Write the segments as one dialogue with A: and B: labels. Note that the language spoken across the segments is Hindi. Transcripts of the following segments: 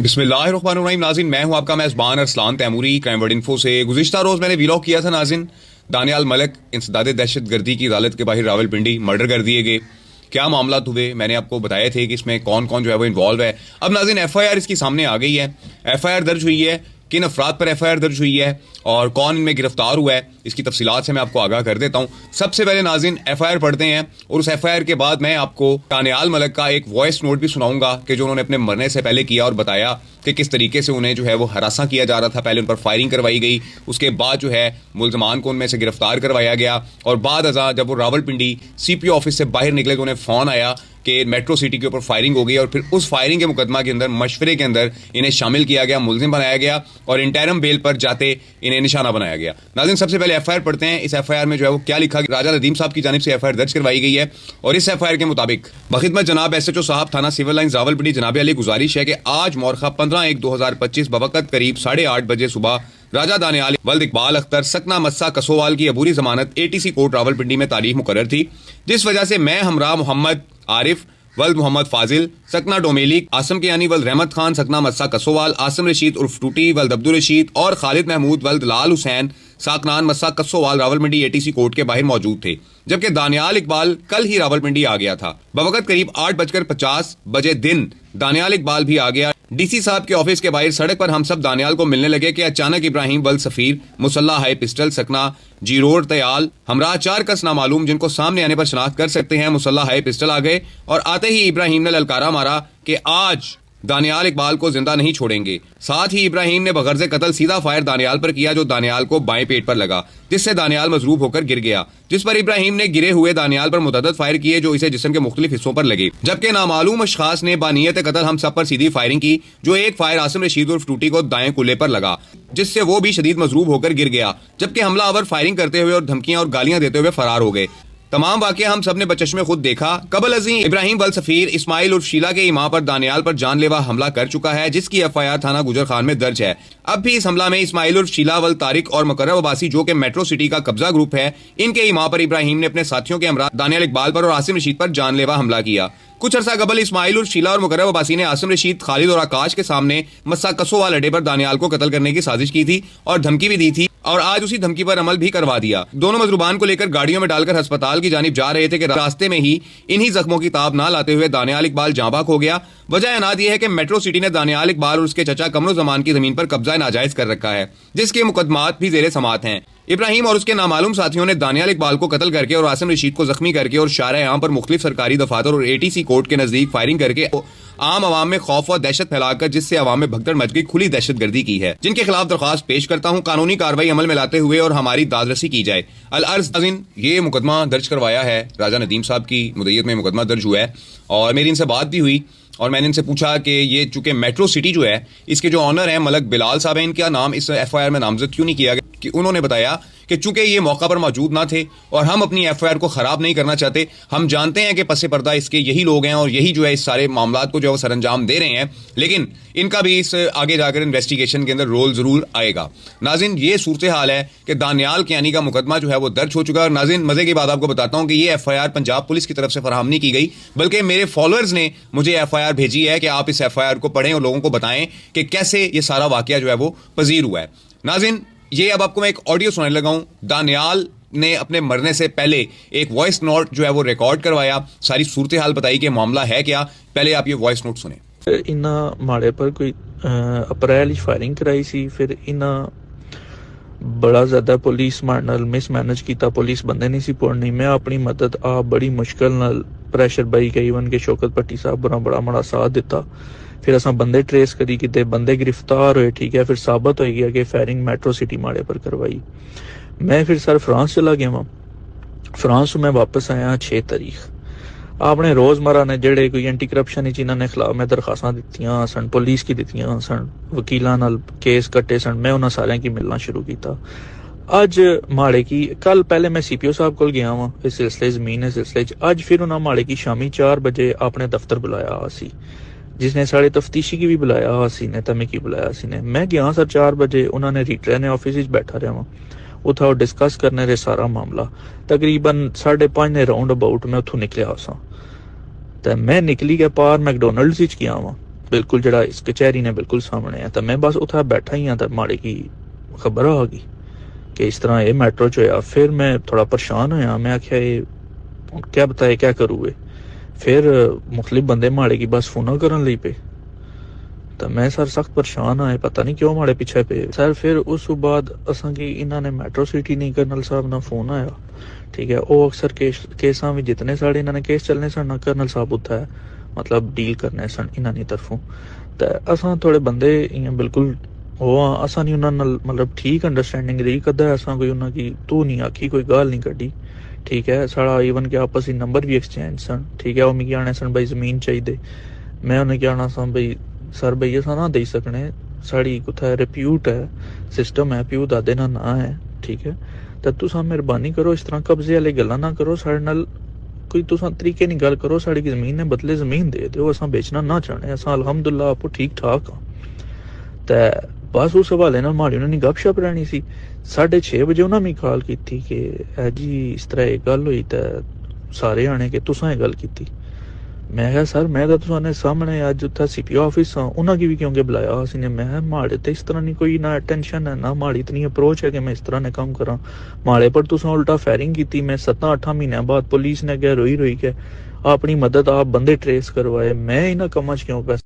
A: बिस्मिल्लाहिर्रहमानिर्रहीम। नाज़रीन, मैं हूं आपका मेज़बान Arsalan Taimuri crime word info से। गुज़िश्ता रोज़ मैंने व्लॉग किया था नाज़रीन, दानियाल मलिक इंसदादे दहशतगर्दी की अदालत के बाहर रावलपिंडी मर्डर कर दिए गए। क्या मामला हुए मैंने आपको बताए थे कि इसमें कौन कौन जो है वो इन्वॉल्व है। अब नाज़रीन FIR इसकी सामने आ गई है। FIR दर्ज हुई है, किन अफराद पर FIR दर्ज हुई है और कौन इनमें गिरफ्तार हुआ है, इसकी तफसीलात से मैं आपको आगाह कर देता हूँ। सबसे पहले नाज़रीन FIR पढ़ते हैं और उस FIR के बाद मैं आपको दानियाल मलिक का एक वॉइस नोट भी सुनाऊंगा कि जो उन्होंने अपने मरने से पहले किया और बताया कि किस तरीके से उन्हें जो है वो हरासा किया जा रहा था। पहले उन पर फायरिंग करवाई गई, उसके बाद जो है मुल्ज़मान को उनमें से गिरफ्तार करवाया गया और बाद अज़ा जब वो रावलपिंडी CPO ऑफिस से बाहर निकले तो उन्हें फ़ोन आया कि मेट्रो सिटी के ऊपर फायरिंग हो गई और फिर उस फायरिंग के मुकदमा के अंदर मशवरे के अंदर इन्हें शामिल किया गया, मुलजिम बनाया गया और इंटरम बेल पर जाते इन्हें निशाना बनाया गया। नाज़रीन, सबसे पहले FIR पढ़ते हैं। इस FIR में जो है वो क्या लिखा, राजा नदीम साहब की जानिब से FIR दर्ज करवाई गई है और इस FIR के मुताबिक बखिदमत जनाब SHO साहब थाना सिविल लाइन रावलपिंडी जनाब अली गुजारिश है कि आज मौरखा 15/1/2025 बवक़्त करीब 8:30 बजे सुबह राजा दानियाल वल्द इकबाल अख्तर सकना मस्सा कसोवाल की अबूरी जमानत ATC कोर्ट रावलपिंडी में तारीख मुकर्रर थी, जिस वजह से मैं हमरा मोहम्मद आरिफ वल्द मोहम्मद फाजिल सकना डोमेली, आसम के यानी वल्द रहमत खान सकना मस्सा कसोवाल, आसम रशीद उर्फ टूटी वल्द अब्दुल रशीद और खालिद महमूद वल्द लाल हुसैन साकनान मस्सा कसोवाल रावलपिंडी ATC कोर्ट के बाहर मौजूद थे, जबकि दानियाल इकबाल कल ही रावलपिंडी आ गया था। बवक़्त करीब 8:50 बजे दिन दानियाल इकबाल भी आ गया। DC साहब के ऑफिस के बाहर सड़क पर हम सब दानियाल को मिलने लगे कि अचानक इब्राहिम वल्द सफीर मुसल्ला हाई पिस्टल सकना जी रोड तयाल हमरा 4 कस नामालूम जिनको सामने आने पर शनाख्त कर सकते हैं मुसल्ला हाई पिस्टल आ गए और आते ही इब्राहिम ने ललकारा मारा कि आज दानियाल इकबाल को जिंदा नहीं छोड़ेंगे। साथ ही इब्राहिम ने बगर्ज़े कत्ल सीधा फायर दानियाल पर किया जो दानियाल को बाएं पेट पर लगा, जिससे दानियाल मजरूब होकर गिर गया, जिस पर इब्राहिम ने गिरे हुए दानियाल पर मुतअद्दिद फायर किए जो इसे जिस्म के मुख्तलिफ हिस्सों पर लगे, जबकि नामालूम अशखास ने बानियत कत्ल हम सब पर सीधी फायरिंग की जो एक फायर आसिम रशीद उर्फ टूटी को दाएं कुल्ले पर लगा, जिससे वो भी शदीद मजरूब होकर गिर गया, जबकि हमलावर फायरिंग करते हुए और धमकियां और गालियां देते हुए फरार हो गए। तमाम वाक़या हम सब ने बचश्मे खुद देखा। कबल अज़ीं इब्राहिम वल्द सफीर इस्माइल उर्फ शीला के इमाम पर दानियाल पर जानलेवा हमला कर चुका है, जिसकी FIR थाना गुजर खान में दर्ज है। अब भी इस हमला में इस्माइल उर्फ शीला वल्द तारिक और मुकर्रम अब्बासी जो कि मेट्रो सिटी का कब्जा ग्रुप है, इनके इमाम पर इब्राहिम ने अपने साथियों के हमरा दानियाल इकबाल पर और आसिम रशीद पर जानलेवा हमला किया। कुछ अरसा कबल इस्माइल उर्फ शीला और मुकर्रम अब्बासी ने आसिम रशीद, खालिद और आकाश के सामने मस्सा कसोवाल अड्डे पर दानियाल को कत्ल करने की साजिश की थी और धमकी भी दी थी और आज उसी धमकी पर अमल भी करवा दिया। दोनों मजरूबान को लेकर गाड़ियों में डालकर अस्पताल की जानिब जा रहे थे कि रास्ते में ही इन्हीं जख्मों की ताब ना लाते हुए दानियाल इकबाल जांबाक हो गया। वजह अनाद यह है कि मेट्रो सिटी ने दानियाल इकबाल और उसके चचा कमरुज़्ज़मान की जमीन पर कब्जा नाजायज कर रखा है, जिसके मुकदमात भी जेरे समात हैं। इब्राहिम और उसके नामालूम साथियों ने दानियाल इकबाल को कत्ल करके और आसिम रशीद को जख्मी करके और शार-ए-आम पर मुख्तलिफ सरकारी दफातर और ATC कोर्ट के नजदीक फायरिंग करके आम आवाम में खौफ और दहशत फैलाकर जिससे आवाम में भगदड़ मच गई खुली दहशतगर्दी की है, जिनके खिलाफ दरख्वास्त पेश करता हूँ कानूनी कार्रवाई अमल में लाते हुए और हमारी दादरसी की जाए। अल-अर्ज़ ये मुकदमा दर्ज करवाया है, राजा नदीम साहब की मुद्दत में मुकदमा दर्ज हुआ है और मेरी इनसे बात भी हुई और मैंने इनसे पूछा कि ये चूंकि मेट्रो सिटी जो है इसके जो ऑनर हैं मलक बिलाल साहब हैं, इनका नाम इस FIR में नामजद क्यों नहीं किया गया, कि उन्होंने बताया कि चूंकि ये मौका पर मौजूद ना थे और हम अपनी FIR को खराब नहीं करना चाहते, हम जानते हैं कि पसे पर्दा इसके यही लोग हैं और यही जो है इस सारे मामलात को जो है वो सरअंजाम दे रहे हैं, लेकिन इनका भी इस आगे जाकर इन्वेस्टिगेशन के अंदर रोल जरूर आएगा। नाज़रीन, ये सूरत हाल है कि दानियाल कियानी का मुकदमा जो है वो दर्ज हो चुका है और नाज़रीन मजे की बात आपको बताता हूँ कि ये FIR पंजाब पुलिस की तरफ से फराहम नहीं की गई, बल्कि मेरे फॉलोअर्स ने मुझे FIR भेजी है कि आप इस FIR को पढ़ें और लोगों को बताएं कि कैसे ये सारा वाकया जो है वो पजीर हुआ है। नाज़रीन, ये अब आपको मैं एक ऑडियो सुनाने लगा हूं। दानियाल ने अपने मरने से पहले एक वॉइस नोट जो है वो रिकॉर्ड करवाया, सारी सूरत हाल बताई कि मामला है क्या। पहले आप ये वॉइस नोट सुने।
B: इन्ना माड़े पर कोई अप्रैल फायरिंग कराई सी, फिर इन्ना बड़ा ज्यादा पुलिस नाल मिसमैनेज किया, पुलिस बंदे नहीं सी पड़नी। मैं अपनी मदद आप बड़ी मुश्किल नाल प्रेशर बाई गई, वन के शौकत भट्टी साहब बड़ा बड़ा साथ दिता, फिर असा बंदे ट्रेस करी किते, बंदे गिरफ्तार हुए, ठीक है, फिर साबित हो गया कि फायरिंग मेट्रो सिटी माड़े पर करवाई। मैं फिर सर फ्रांस चला गया वहाँ, फ्रांस मैं वापस आया 6 तारीख। आपने रोजमर्रा ने जेड़े कोई एंटी करप्शन इन्होंने खिलाफ मैं दरखास्तां दित्तियां सन, पुलिस की दित्तियां सन, वकीलां नाल केस कट्टे सन, मैं उन्हां सारियां की मिलना शुरू किया। अज माड़े की कल पहले मैं CPO साहब को गया वहां इस सिलसिले जमीन इस सिलसिले, अज फिर उन्होंने माड़े की शामी 4 बजे अपने दफ्तर बुलाया सी, जिसने साढ़े तफ्तीशी की भी बुलाया सी ने, तमें की बुलाया सी ने। मैं गया सर 4 बजे, उन्होंने रिटरे ने ऑफिस बैठा रहा वहां, उथा डिस्कस करने रहे सारा मामला। तकरीबन 5:30 राउंड अबाउट मैं उथों निकलिया सा, तो मैं निकली गया पार मैकडोनल्ड्स गया वहां, बिल्कुल जड़ा इस कचहरी ने बिल्कुल सामने है। तो मैं बस उत्थे बैठा ही हाँ तो माड़ी की खबर आ गई कि इस तरह ये मैट्रो च होया। फिर मैं थोड़ा परेशान होया, मैं आख्या ये क्या बताए क्या करूँ। फिर मुख्तलिफ बंदे माड़े की बस फोन करन लई पे, तो मैं सर सख्त परेशान आए, पता नहीं क्यों माड़े पीछे पे सर। फिर उस बाद असा की इन्होंने मेट्रो सिटी नहीं कर्नल साहब ना फोन आया, ठीक है। वो अक्सर केसा भी जितने साढ़े इन्होंने केस चलने सन ना कर्नल साहब उत्थे मतलब डील करने सन इन्होंने तरफों। तो असा थोड़े बंदे इयां बिल्कुल वो असा नहीं उन्होंने मतलब ठीक अंडरस्टैंडिंग रही, कदा असा कोई उन्होंने तू नहीं आखी, कोई गाल नहीं कड्डी, ठीक है। साढ़ा ईवन के आपस नंबर भी एक्सचेंज सन, ठीक है। वो मिगी आने सन भाई जमीन चाहिए, मैं उन्हें क्या आना सा भाई सर भाई असा ना दे सकने, साड़ी कुत्थै रिप्यूट है, सिस्टम है, प्यू दादे ना ना है, ठीक है। तो तुसा मेहरबानी करो इस तरह कब्जे वाली गल्लां ना करो साढ़े नाल, कोई तुसा तरीके नहीं गल करो, साड़ी की जमीन ने बदले जमीन दे दो, असा बेचना ना चाहने, असा अलहमदुल्ला आपको ठीक ठाक हाँ। तो बस उस हवाले नाल माड़ी उन्होंने गपशप रहनी सी। 6:30 बजे उन्होंने मिगी कॉल की कि जी इस तरह एक गल हुई, तो सारे आने के तुसा ये गल की। मैं कहा सर मैं तो तुसाने सामने अज उत्थे सीपीओ ऑफिस हाँ, उन्होंने भी क्योंकि बुलाया उसी ने। मैं माड़े तो इस तरह नहीं कोई ना टेंशन है ना माड़ी इतनी अप्रोच है कि मैं इस तरह ने काम करा। माड़े पर तुसा उल्टा फायरिंग की। मैं 7-8 महीने बाद पुलिस ने क्या रोई रोई के अपनी मदद आप बंदे ट्रेस करवाए, मैं इन्हें कमां च क्यों पैसे।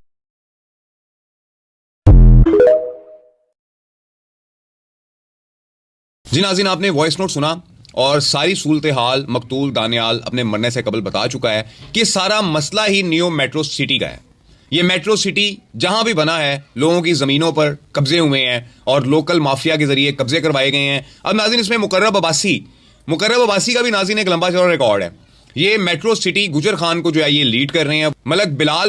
A: जी नाज़रीन, आपने वॉइस नोट सुना और सारी सूरत हाल मकतूल दानियाल अपने मरने से कबल बता चुका है कि सारा मसला ही न्यू मेट्रो सिटी का है। ये मेट्रो सिटी जहां भी बना है लोगों की जमीनों पर कब्जे हुए हैं और लोकल माफिया के जरिए कब्जे करवाए गए हैं। अब नाज़रीन इसमें मुकर्रब अब्बासी का भी नाज़रीन एक लंबा चौड़ा रिकॉर्ड है। ये मेट्रो सिटी गुजर खान को जो है ये लीड कर रहे हैं। मलक बिलाल